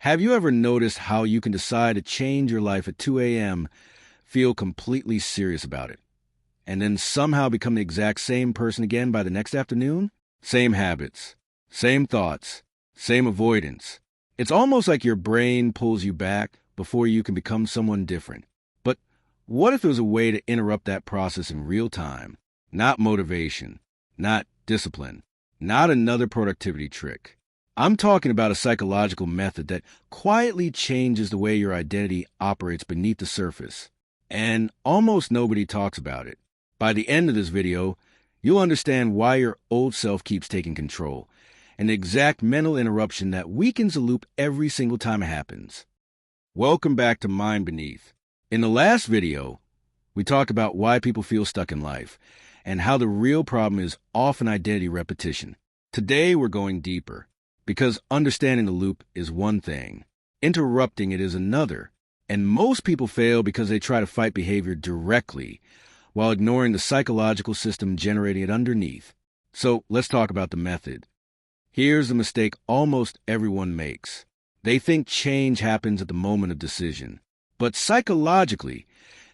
Have you ever noticed how you can decide to change your life at 2 a.m., feel completely serious about it, and then somehow become the exact same person again by the next afternoon? Same habits, same thoughts, same avoidance. It's almost like your brain pulls you back before you can become someone different. But what if there was a way to interrupt that process in real time? Not motivation, not discipline, not another productivity trick. I'm talking about a psychological method that quietly changes the way your identity operates beneath the surface. And almost nobody talks about it. By the end of this video, you'll understand why your old self keeps taking control, and the exact mental interruption that weakens the loop every single time it happens. Welcome back to Mind Beneath. In the last video, we talked about why people feel stuck in life, and how the real problem is often identity repetition. Today, we're going deeper, because understanding the loop is one thing, interrupting it is another, and most people fail because they try to fight behavior directly, while ignoring the psychological system generating it underneath. So let's talk about the method. Here's the mistake almost everyone makes. They think change happens at the moment of decision. But psychologically,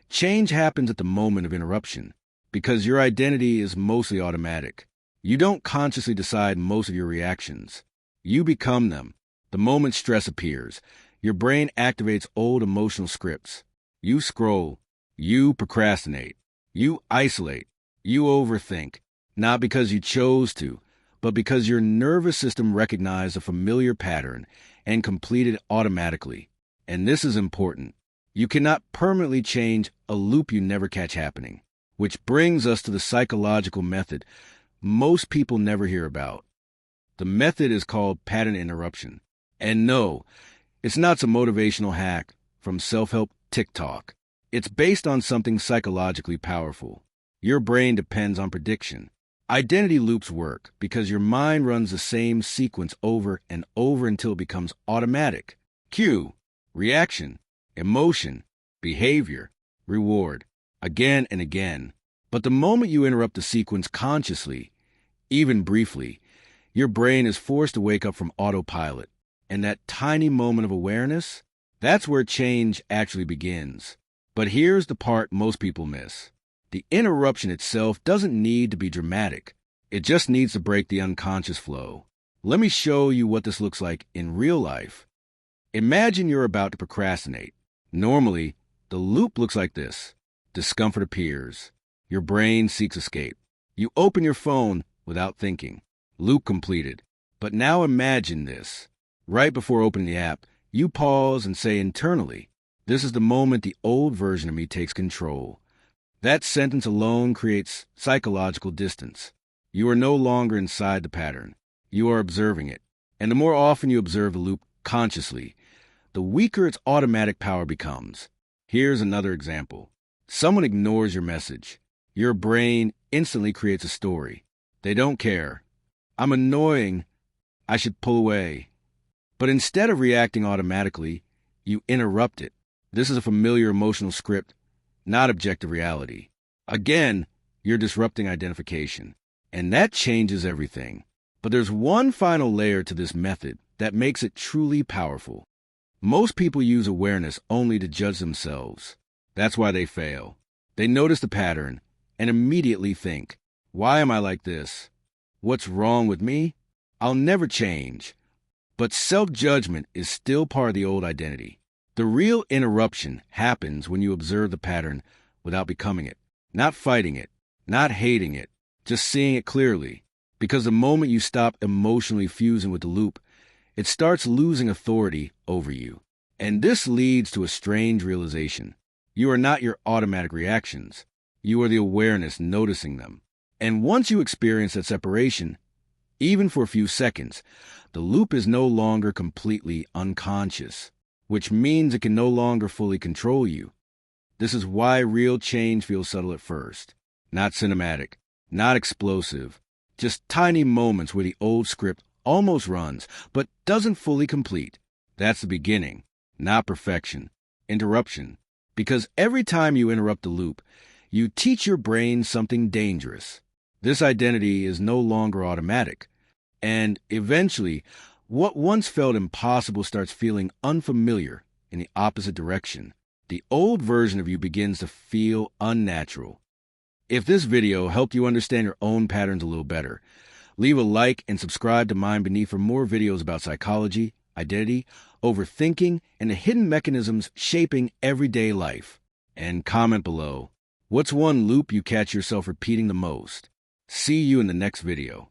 change happens at the moment of interruption, because your identity is mostly automatic. You don't consciously decide most of your reactions. You become them. The moment stress appears, your brain activates old emotional scripts. You scroll. You procrastinate. You isolate. You overthink. Not because you chose to, but because your nervous system recognized a familiar pattern and completed automatically. And this is important. You cannot permanently change a loop you never catch happening. Which brings us to the psychological method most people never hear about. The method is called pattern interruption. And no, it's not some motivational hack from self-help TikTok. It's based on something psychologically powerful. Your brain depends on prediction. Identity loops work because your mind runs the same sequence over and over until it becomes automatic. Cue, reaction, emotion, behavior, reward, again and again. But the moment you interrupt the sequence consciously, even briefly, your brain is forced to wake up from autopilot. And that tiny moment of awareness, that's where change actually begins. But here's the part most people miss. The interruption itself doesn't need to be dramatic. It just needs to break the unconscious flow. Let me show you what this looks like in real life. Imagine you're about to procrastinate. Normally, the loop looks like this. Discomfort appears. Your brain seeks escape. You open your phone without thinking. Loop completed. But now imagine this. Right before opening the app, you pause and say internally, "This is the moment the old version of me takes control." That sentence alone creates psychological distance. You are no longer inside the pattern. You are observing it. And the more often you observe the loop consciously, the weaker its automatic power becomes. Here's another example. Someone ignores your message. Your brain instantly creates a story. They don't care. I'm annoying. I should pull away. But instead of reacting automatically, you interrupt it. This is a familiar emotional script, not objective reality. Again, you're disrupting identification. And that changes everything. But there's one final layer to this method that makes it truly powerful. Most people use awareness only to judge themselves. That's why they fail. They notice the pattern and immediately think, "Why am I like this? What's wrong with me? I'll never change." But self-judgment is still part of the old identity. The real interruption happens when you observe the pattern without becoming it, not fighting it, not hating it, just seeing it clearly. Because the moment you stop emotionally fusing with the loop, it starts losing authority over you. And this leads to a strange realization. You are not your automatic reactions. You are the awareness noticing them. And once you experience that separation, even for a few seconds, the loop is no longer completely unconscious, which means it can no longer fully control you. This is why real change feels subtle at first, not cinematic, not explosive, just tiny moments where the old script almost runs, but doesn't fully complete. That's the beginning, not perfection, interruption. Because every time you interrupt the loop, you teach your brain something dangerous. This identity is no longer automatic. And eventually, What once felt impossible starts feeling unfamiliar in the opposite direction. The old version of you begins to feel unnatural. If this video helped you understand your own patterns a little better, leave a like and subscribe to Mind Beneath for more videos about psychology, identity, overthinking, and the hidden mechanisms shaping everyday life. And comment below, what's one loop you catch yourself repeating the most? See you in the next video.